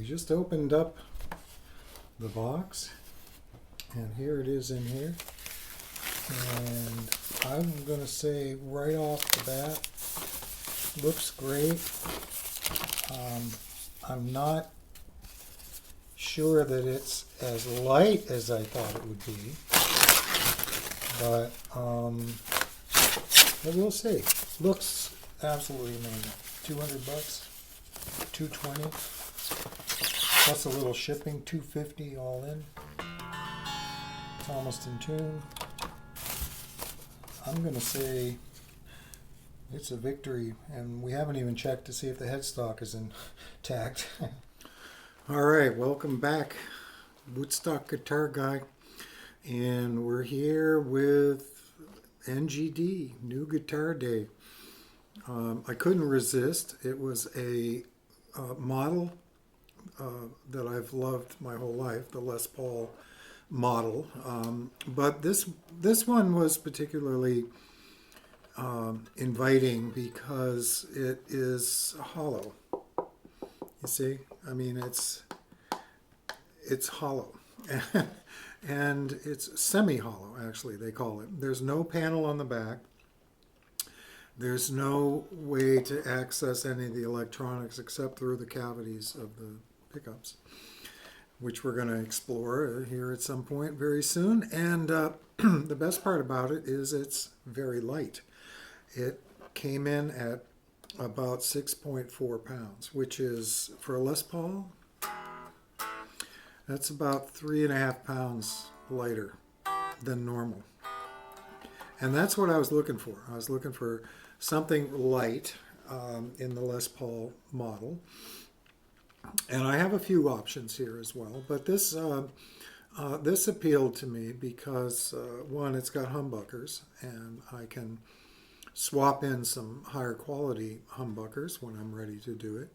just opened up the box, and here it is in here. And I'm going to say right off the bat, looks great. I'm not sure that it's as light as I thought it would be, but we'll see. Looks absolutely amazing. $200, $220, plus a little shipping, $250 all in. It's almost in tune. I'm going to say it's a victory, and we haven't even checked to see if the headstock is intact. All right, welcome back, Woodstock Guitar Guy, and we're here with NGD, New Guitar Day. I couldn't resist. It was a model that I've loved my whole life, the Les Paul model, but this one was particularly inviting because it is hollow. You see, I mean, it's hollow, and it's semi-hollow, actually, they call it. There's no panel on the back. There's no way to access any of the electronics except through the cavities of the pickups, which we're going to explore here at some point very soon. And the best part about it is it's very light. It came in at about 6.4 pounds, which is, for a Les Paul, that's about 3.5 pounds lighter than normal. And that's what I was looking for. I was looking for something light in the Les Paul model. And I have a few options here as well, but this appealed to me because, one, it's got humbuckers, and I can swap in some higher quality humbuckers when I'm ready to do it.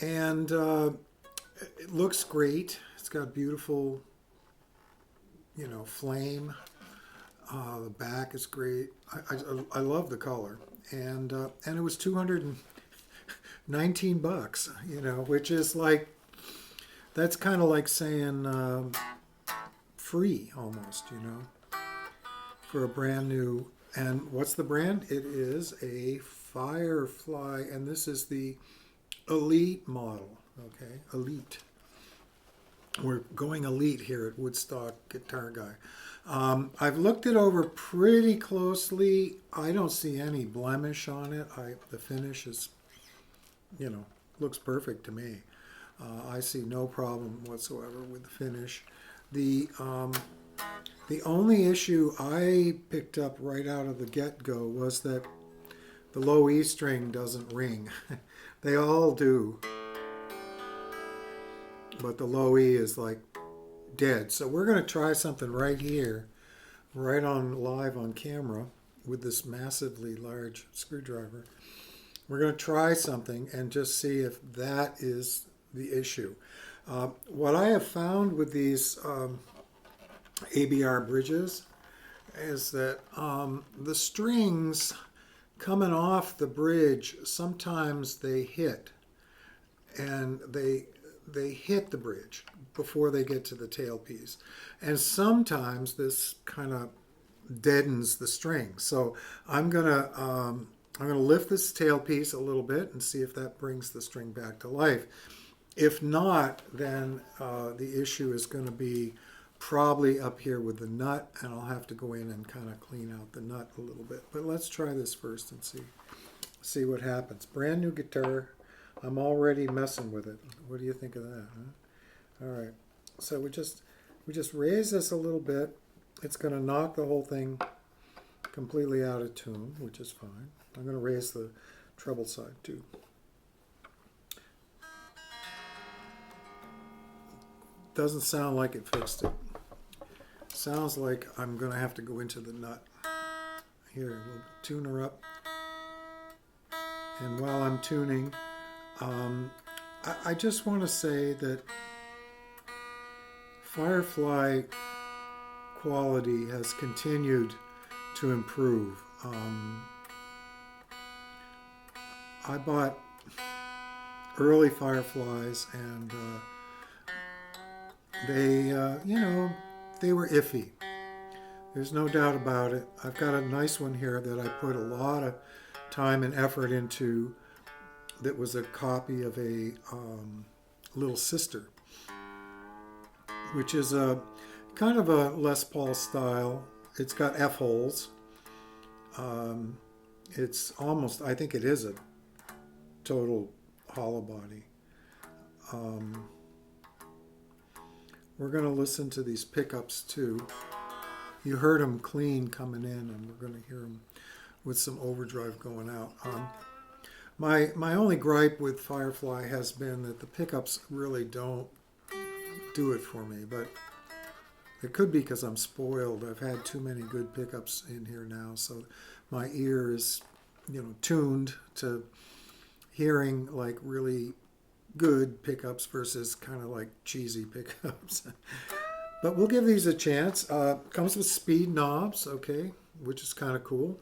And it looks great. It's got beautiful, flame. The back is great. I love the color, and it was $219, which is like, that's kind of like saying free almost, for a brand new. And what's the brand? It is a Firefly, and this is the Elite model. Okay, Elite. We're going Elite here at Woodstock Guitar Guy. I've looked it over pretty closely. I don't see any blemish on it. The finish is, looks perfect to me. I see no problem whatsoever with the finish. The only issue I picked up right out of the get-go was that the low E string doesn't ring. They all do, but the low E is like dead. So we're going to try something right here, right on live on camera with this massively large screwdriver. We're going to try something and just see if that is the issue. What I have found with these ABR bridges is that the strings coming off the bridge, sometimes they hit, and they hit the bridge before they get to the tailpiece, and sometimes this kind of deadens the string. So I'm gonna lift this tailpiece a little bit and see if that brings the string back to life. If not, then the issue is going to be probably up here with the nut, and I'll have to go in and kind of clean out the nut a little bit. But let's try this first and see what happens. Brand new guitar. I'm already messing with it. What do you think of that? Huh? All right. So we just raise this a little bit. It's going to knock the whole thing completely out of tune, which is fine. I'm going to raise the treble side too. Doesn't sound like it fixed it. Sounds like I'm going to have to go into the nut. Here, we'll tune her up. And while I'm tuning, I just want to say that Firefly quality has continued to improve. I bought early Fireflies, and they, they were iffy. There's no doubt about it. I've got a nice one here that I put a lot of time and effort into that was a copy of a Little Sister, which is a kind of a Les Paul style. It's got F holes. It's almost, I think it is a total hollow body. We're going to listen to these pickups too. You heard them clean coming in, and we're going to hear them with some overdrive going out. My only gripe with Firefly has been that the pickups really don't do it for me, but it could be because I'm spoiled. I've had too many good pickups in here now, so my ear is, tuned to hearing like really good pickups versus kind of like cheesy pickups. But we'll give these a chance. Comes with speed knobs, okay, which is kind of cool.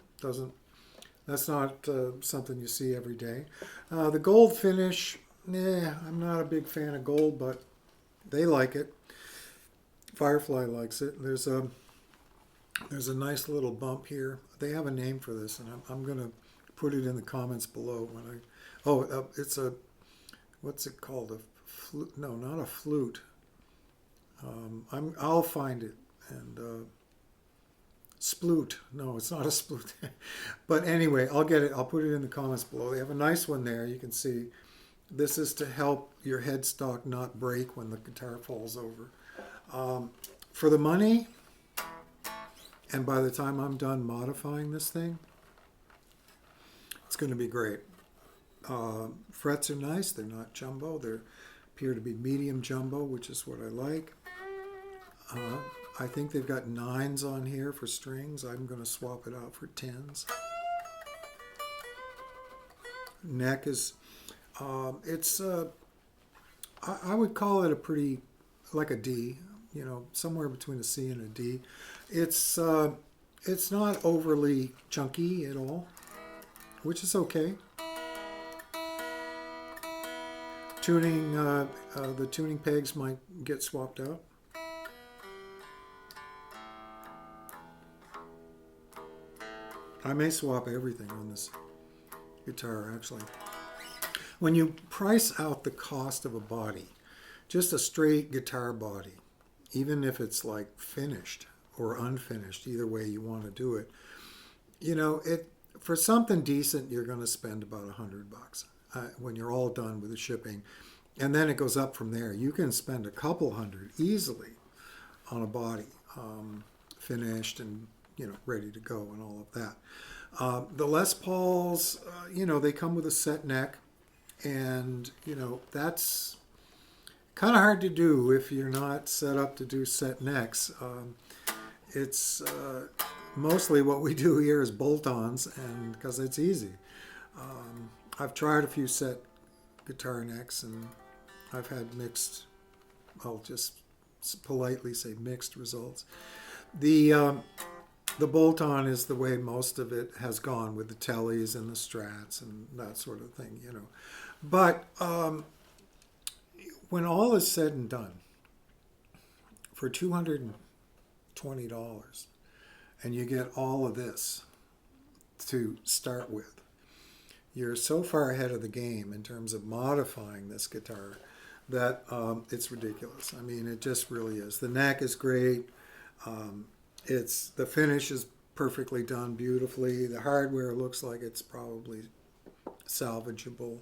That's not something you see every day. The gold finish, I'm not a big fan of gold, but they like it. Firefly likes it. There's a nice little bump here. They have a name for this, and I'm going to put it in the comments below when it's a, what's it called? A flute? No, not a flute. I'll find it. And sploot. No, it's not a sploot. But anyway, I'll get it. I'll put it in the comments below. They have a nice one there. You can see this is to help your headstock not break when the guitar falls over. For the money, and by the time I'm done modifying this thing, it's going to be great. Frets are nice. They're not jumbo. They appear to be medium jumbo, which is what I like. I think they've got 9s on here for strings. I'm going to swap it out for 10s. Neck is, I would call it a pretty, like a D, somewhere between a C and a D. It's not overly chunky at all, which is okay. Tuning, the tuning pegs might get swapped out. I may swap everything on this guitar, actually. When you price out the cost of a body, just a straight guitar body, even if it's like finished or unfinished, either way you want to do it, for something decent, you're going to spend about $100 when you're all done with the shipping. And then it goes up from there. You can spend a couple hundred easily on a body, finished and ready to go and all of that. The Les Pauls, they come with a set neck, and that's kind of hard to do if you're not set up to do set necks. It's mostly what we do here is bolt-ons, and because it's easy. I've tried a few set guitar necks, and I've had mixed, I'll just politely say mixed results. The bolt-on is the way most of it has gone with the tellies and the strats and that sort of thing, But when all is said and done, for $220, and you get all of this to start with, you're so far ahead of the game in terms of modifying this guitar that it's ridiculous. I mean, it just really is. The neck is great. The finish is perfectly done beautifully. The hardware looks like it's probably salvageable.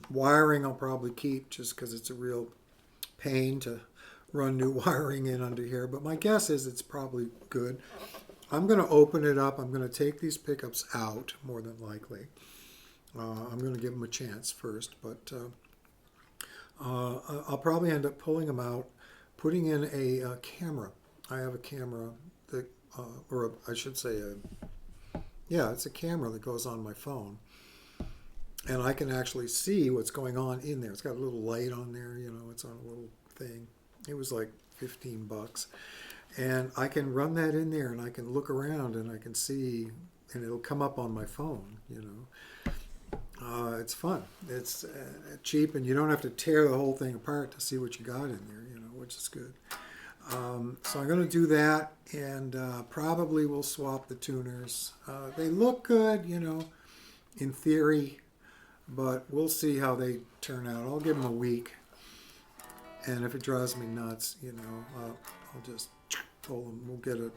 Wiring I'll probably keep just because it's a real pain to run new wiring in under here. But my guess is it's probably good. I'm going to open it up. I'm going to take these pickups out, more than likely. I'm going to give them a chance first, but I'll probably end up pulling them out, putting in a camera. I have a camera that, I should say, it's a camera that goes on my phone. And I can actually see what's going on in there. It's got a little light on there, it's on a little thing. It was like $15. And I can run that in there, and I can look around, and I can see, and it'll come up on my phone, It's fun. It's cheap, and you don't have to tear the whole thing apart to see what you got in there, which is good. So I'm going to do that, and probably we'll swap the tuners. They look good, in theory, but we'll see how they turn out. I'll give them a week, and if it drives me nuts, I'll just pull them. We'll get a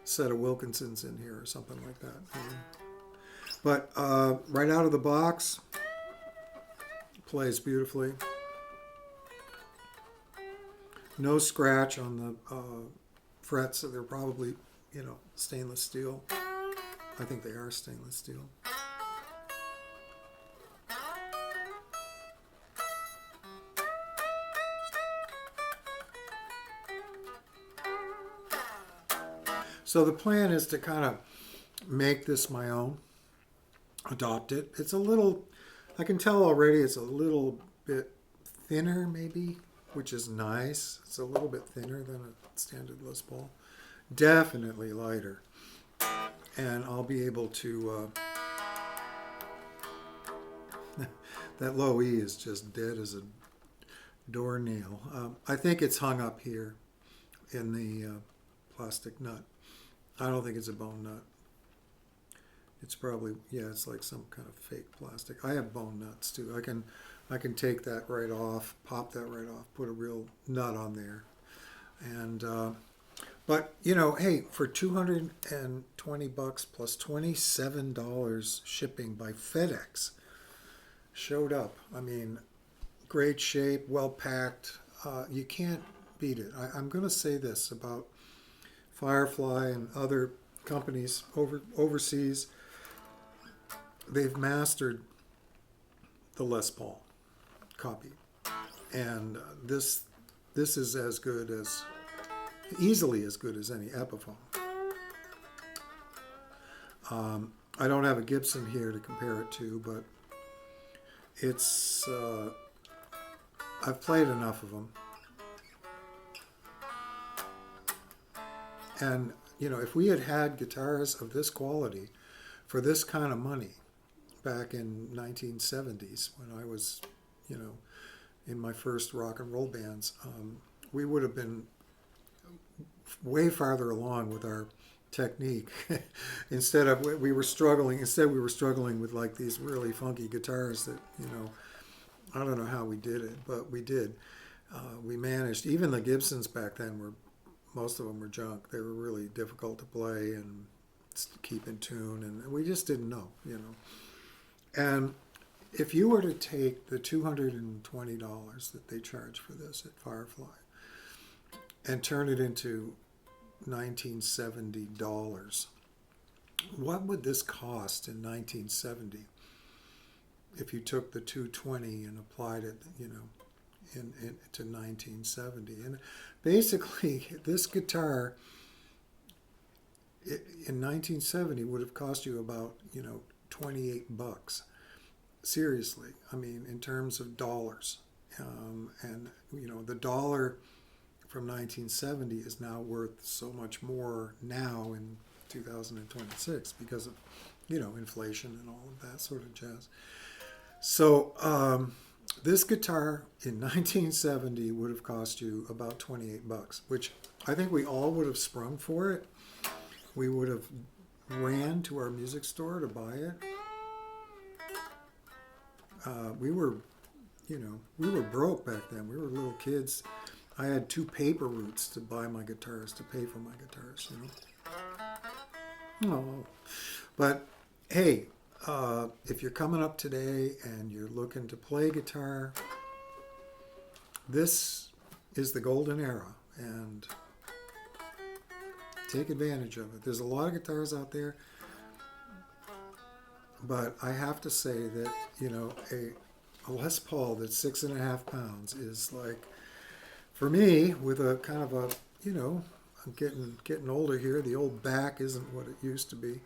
set of Wilkinsons in here or something like that. But right out of the box, plays beautifully. No scratch on the frets. They're probably, stainless steel. I think they are stainless steel. So the plan is to kind of make this my own, adopt it. It's a little, I can tell already it's a little bit thinner maybe, which is nice. It's a little bit thinner than a standard Les Paul. Definitely lighter. And I'll be able to, that low E is just dead as a doornail. I think it's hung up here in the plastic nut. I don't think it's a bone nut. It's probably, it's like some kind of fake plastic. I have bone nuts too. I can take that right off, pop that right off, put a real nut on there. And but hey, for $220 plus $27 shipping by FedEx, showed up. I mean, great shape, well packed. You can't beat it. I'm going to say this about Firefly and other companies overseas. They've mastered the Les Paul copy, and this is as good as, easily as good as any Epiphone. I don't have a Gibson here to compare it to, but it's I've played enough of them, and if we had had guitars of this quality for this kind of money back in 1970s when I was in my first rock and roll bands, we would have been way farther along with our technique. Instead we were struggling with like these really funky guitars that I don't know how we did it, but we did. We managed. Even the Gibsons back then most of them were junk. They were really difficult to play and keep in tune, and we just didn't know, And if you were to take the $220 that they charge for this at Firefly and turn it into $1970, what would this cost in 1970 if you took the 220 and applied it, to 1970? And basically, this guitar in 1970 would have cost you about, $28. Seriously, I mean, in terms of dollars. And, the dollar from 1970 is now worth so much more now in 2026 because of, inflation and all of that sort of jazz. So this guitar in 1970 would have cost you about $28, which I think we all would have sprung for it. We would have ran to our music store to buy it. We were broke back then. We were little kids. I had 2 paper routes to buy my guitars, to pay for my guitars, Oh. But hey, if you're coming up today and you're looking to play guitar, this is the golden era, and take advantage of it. There's a lot of guitars out there, but I have to say that, a Les Paul that's 6.5 pounds is like, for me, with a kind of a, I'm getting older here. The old back isn't what it used to be.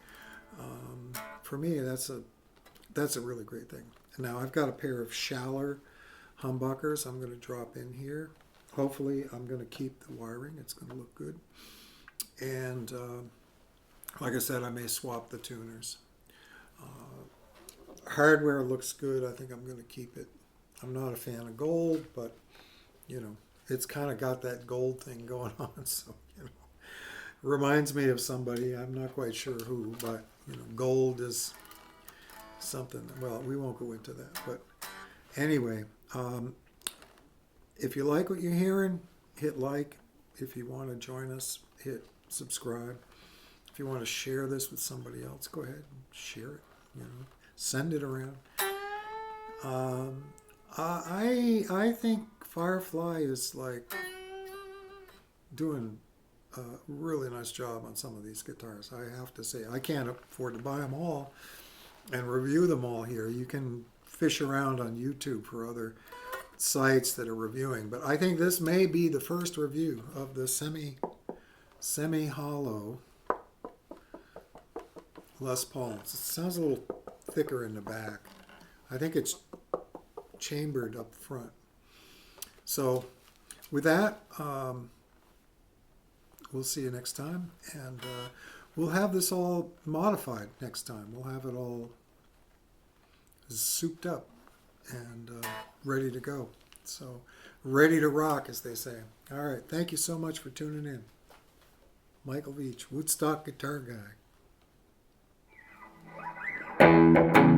For me, that's a really great thing. Now I've got a pair of Schaller humbuckers I'm going to drop in here. Hopefully I'm going to keep the wiring. It's going to look good. And like I said, I may swap the tuners. hardware looks good. I think I'm going to keep it. I'm not a fan of gold, but you know, it's kind of got that gold thing going on. So, you know, reminds me of somebody. I'm not quite sure who, but you know, gold is something. Well, we won't go into that. But anyway, if you like what you're hearing, hit like. If you want to join us, hit subscribe. If you want to share this with somebody else, go ahead and share it. You know, send it around. I think Firefly is like doing a really nice job on some of these guitars. I have to say, I can't afford to buy them all and review them all here. You can fish around on YouTube for other sites that are reviewing, but I think this may be the first review of the semi-hollow Les Paul. It sounds a little thicker in the back. I think it's chambered up front. So with that, we'll see you next time, and we'll have this all modified next time. We'll have it all souped up and ready to go. So ready to rock, as they say. All right, thank you so much for tuning in. Michael Veitch, Woodstock Guitar Guy.